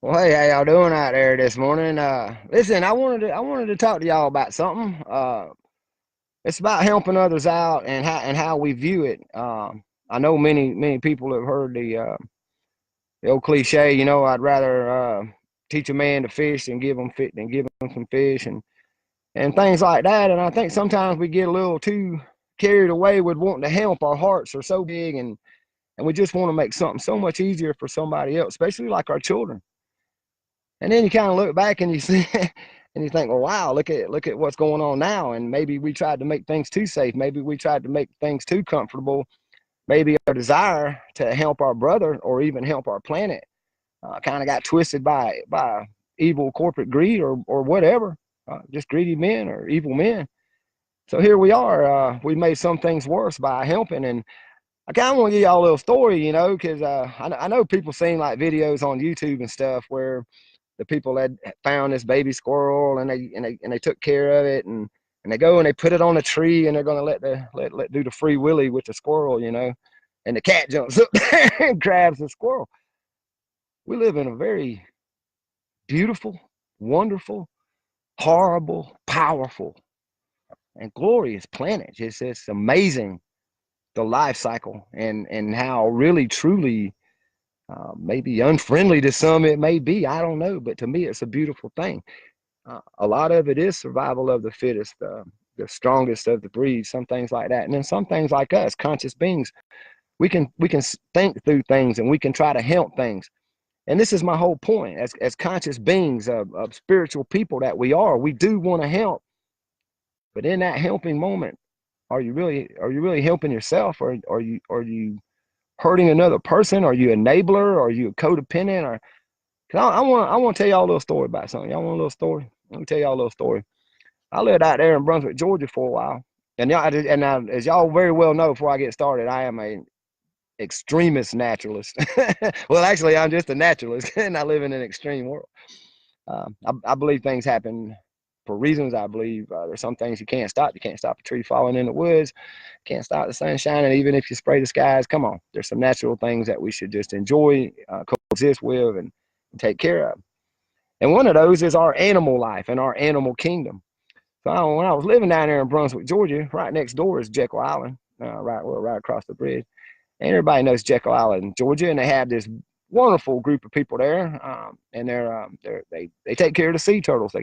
Well, hey, how y'all doing out there this morning? Listen, I wanted to talk to y'all about something. It's about helping others out and how we view it. I know many people have heard the old cliche. I'd rather teach a man to fish than give him some fish and things like that. And I think sometimes we get a little too carried away with wanting to help. Our hearts are so big and we just want to make something so much easier for somebody else, especially like our children. And then you kind of look back and you see and you think, well, wow, look at what's going on now. And maybe we tried to make things too safe. Maybe we tried to make things too comfortable. Maybe our desire to help our brother or even help our planet kind of got twisted by evil corporate greed or whatever, just greedy men or evil men. So here we are. We made some things worse by helping. And I kind of want to give y'all a little story, because I know people seen like videos on YouTube and stuff where the people had found this baby squirrel and they took care of it and they go and they put it on a tree and they're going to let do the free willy with the squirrel, and the cat jumps up there and grabs the squirrel. We live in a very beautiful, wonderful, horrible, powerful, and glorious planet. It's amazing, the life cycle and how really truly maybe unfriendly to some it may be. I don't know, but to me it's a beautiful thing. A lot of it is survival of the fittest, the strongest of the breed, some things like that. And then some things like us, conscious beings, we can think through things and we can try to help things. And this is my whole point. As conscious beings of spiritual people that we are, we do want to help. But in that helping moment, are you really helping yourself, or are you hurting another person? Are you an enabler? Are you a codependent? Or cause I want to tell y'all a little story about something. Y'all want a little story? Let me tell y'all a little story. I lived out there in Brunswick, Georgia for a while. And as y'all very well know, before I get started, I am a extremist naturalist. Well, actually, I'm just a naturalist, and I live in an extreme world. I believe things happen for reasons. I believe there's some things you can't stop. You can't stop a tree falling in the woods. Can't stop the sun shining, even if you spray the skies. Come on, there's some natural things that we should just enjoy, coexist with, and take care of. And one of those is our animal life and our animal kingdom. So when I was living down there in Brunswick, Georgia, right next door is Jekyll Island, right across the bridge. And everybody knows Jekyll Island, Georgia, and they have this wonderful group of people there, and they take care of the sea turtles. They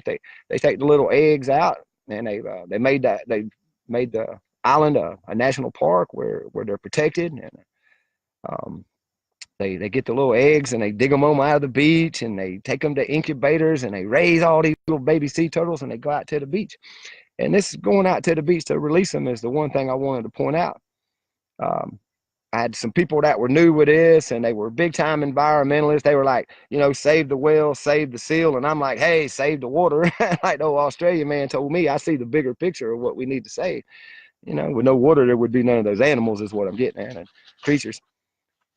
take the little eggs out, and they made the island a national park where they're protected, and um, they get the little eggs and they dig them out of the beach and they take them to incubators and they raise all these little baby sea turtles and they go out to the beach. And this going out to the beach to release them is the one thing I wanted to point out. Um, I had some people that were new with this and they were big time environmentalists. They were like, save the whale, save the seal. And I'm like, hey, save the water. Like the old Australian man told me, I see the bigger picture of what we need to save. With no water, there would be none of those animals is what I'm getting at, and creatures.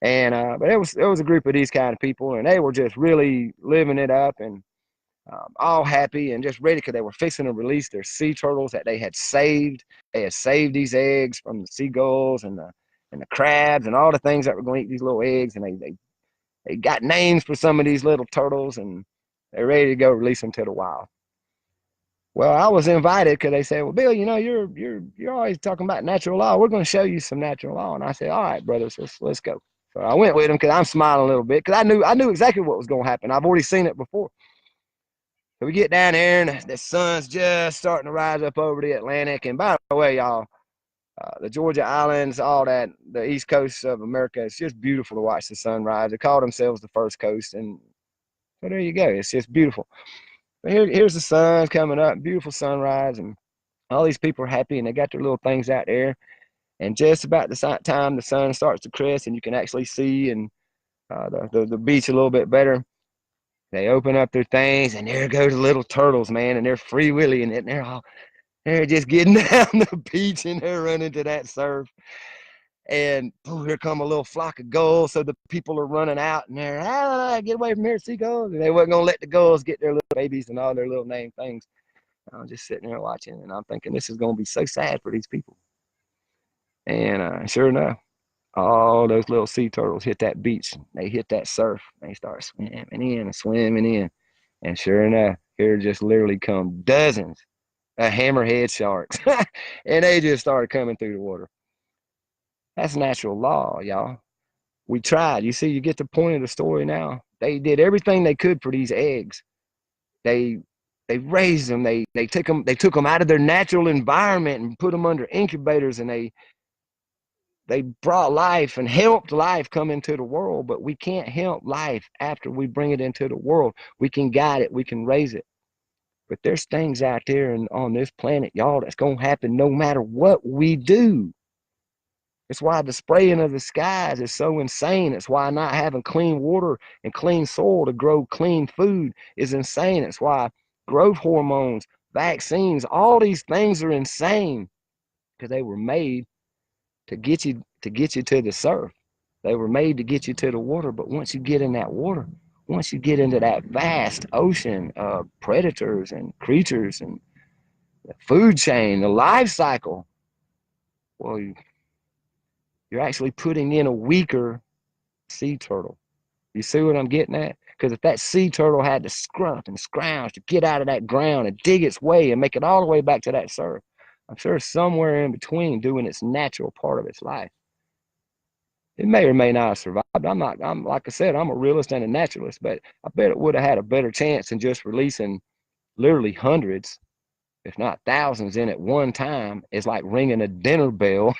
And but it was a group of these kind of people, and they were just really living it up and all happy and just ready because they were fixing to release their sea turtles that they had saved. They had saved these eggs from the seagulls and the crabs and all the things that were going to eat these little eggs, and they got names for some of these little turtles, and they're ready to go release them to the wild. Well, I was invited because they said, "Well, Bill, you're always talking about natural law. We're going to show you some natural law." And I said, "All right, brothers, let's go." So I went with them because I'm smiling a little bit because I knew exactly what was going to happen. I've already seen it before. So we get down there and the sun's just starting to rise up over the Atlantic. And by the way, y'all, the Georgia Islands, all that, the East Coast of America, it's just beautiful to watch the sunrise. They call themselves the first coast, and so there you go. It's just beautiful. But here's the sun coming up, beautiful sunrise, and all these people are happy, and they got their little things out there. And just about the time the sun starts to crest, and you can actually see and the beach a little bit better. They open up their things, and there go the little turtles, man, and they're free willing, and they're just getting down the beach, and they're running to that surf. And here come a little flock of gulls. So the people are running out, and they're get away from here, seagulls. And they wasn't gonna let the gulls get their little babies and all their little name things. I'm just sitting there watching, and I'm thinking this is gonna be so sad for these people. And sure enough, all those little sea turtles hit that beach. They hit that surf. They start swimming in and swimming in. And sure enough, here just literally come dozens of hammerhead sharks. And they just started coming through the water. That's natural law, y'all. We tried. You see, you get the point of the story now. They did everything they could for these eggs. They they raised them. They took them out of their natural environment and put them under incubators, and they brought life and helped life come into the world. But we can't help life after we bring it into the world. We can guide it, we can raise it. But there's things out there and on this planet, y'all, that's gonna happen no matter what we do. It's why the spraying of the skies is so insane. It's why not having clean water and clean soil to grow clean food is insane. It's why growth hormones, vaccines, all these things are insane because they were made to get you to the surf. They were made to get you to the water. But once you get in that water, once you get into that vast ocean of predators and creatures and the food chain, the life cycle, well, you're actually putting in a weaker sea turtle. You see what I'm getting at? Because if that sea turtle had to scrump and scrounge to get out of that ground and dig its way and make it all the way back to that surf, I'm sure somewhere in between doing its natural part of its life, it may or may not have survived. I'm like I said, I'm a realist and a naturalist, but I bet it would have had a better chance than just releasing literally hundreds, if not thousands, in at one time. It's like ringing a dinner bell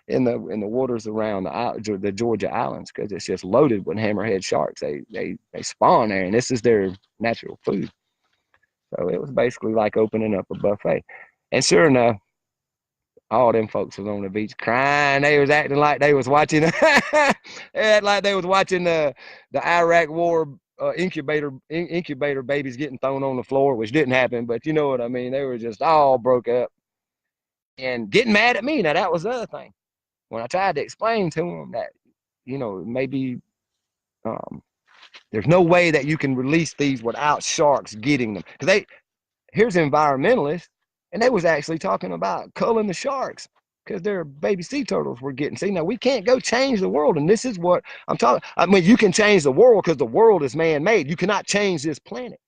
in the waters around the Georgia islands, because it's just loaded with hammerhead sharks. They spawn there, and this is their natural food. So it was basically like opening up a buffet. And sure enough, all them folks was on the beach crying. They was acting like they was watching. They act like they was watching the Iraq War. Incubator babies getting thrown on the floor, which didn't happen, but you know what I mean. They were just all broke up and getting mad at me. Now that was the other thing. When I tried to explain to them that, maybe there's no way that you can release these without sharks getting them. Because here's environmentalists, and they was actually talking about culling the sharks because their baby sea turtles were getting. See, now we can't go change the world, and this is what I'm talking. I mean, you can change the world because the world is man-made. You cannot change this planet.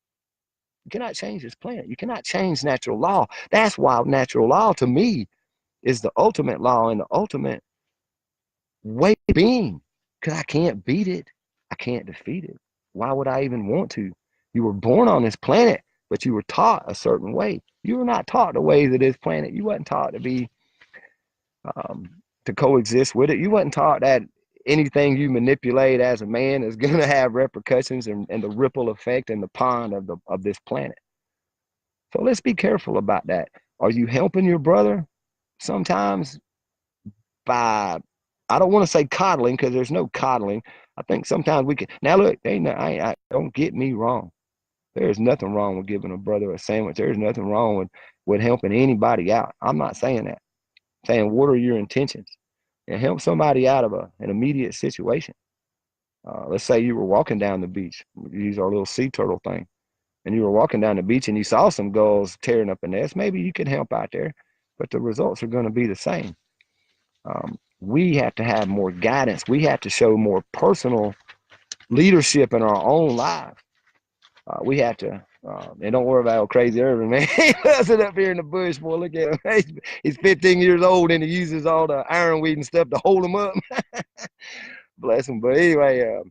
You cannot change this planet. You cannot change natural law. That's why natural law, to me, is the ultimate law and the ultimate way of being. Because I can't beat it. I can't defeat it. Why would I even want to? You were born on this planet, but you were taught a certain way. You were not taught the ways of this planet. You wasn't taught to be to coexist with it. You wasn't taught that anything you manipulate as a man is going to have repercussions and the ripple effect in the pond of this planet. So let's be careful about that. Are you helping your brother sometimes by, I don't want to say coddling, because there's no coddling. I think sometimes we can. Now look, don't get me wrong. There's nothing wrong with giving a brother a sandwich. There's nothing wrong with helping anybody out. I'm not saying that. I'm saying, what are your intentions? And help somebody out of an immediate situation. Let's say you were walking down the beach. We use our little sea turtle thing. And you were walking down the beach and you saw some gulls tearing up a nest. Maybe you can help out there, but the results are going to be the same. We have to have more guidance. We have to show more personal leadership in our own lives. We have to, and don't worry about old Crazy Irvin, man. He loves it up here in the bush, boy. Look at him. He's 15 years old and he uses all the ironweed and stuff to hold him up. Bless him. But anyway,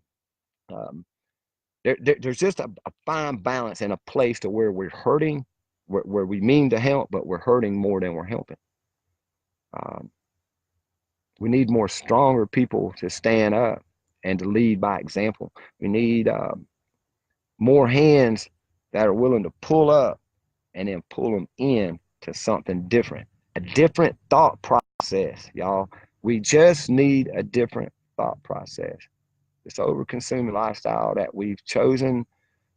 there's just a fine balance and a place to where we're hurting, where we mean to help, but we're hurting more than we're helping. We need more stronger people to stand up and to lead by example. We need more hands that are willing to pull up and then pull them in to something different, a different thought process, y'all. We just need a different thought process. This over-consuming lifestyle that we've chosen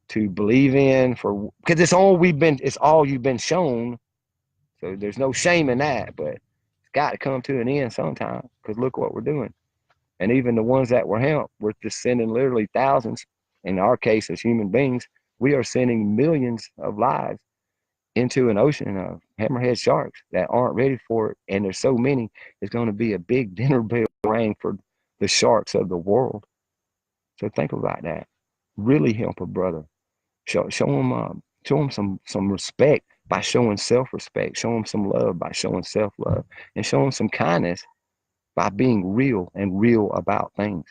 to believe in because it's all you've been shown. So there's no shame in that, but it's got to come to an end sometime, because look what we're doing. And even the ones that were helped, we're just sending literally thousands. In our case, as human beings, we are sending millions of lives into an ocean of hammerhead sharks that aren't ready for it. And there's so many, it's going to be a big dinner bell ring for the sharks of the world. So think about that. Really help a brother. Show him some respect by showing self-respect. Show him some love by showing self-love, and show him some kindness by being real and real about things.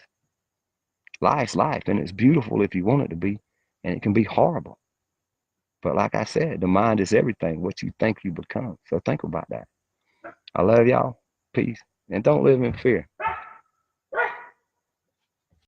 Life's life, and it's beautiful if you want it to be, and it can be horrible. But like I said, the mind is everything. What you think, you become. So think about that. I love y'all. Peace, and don't live in fear.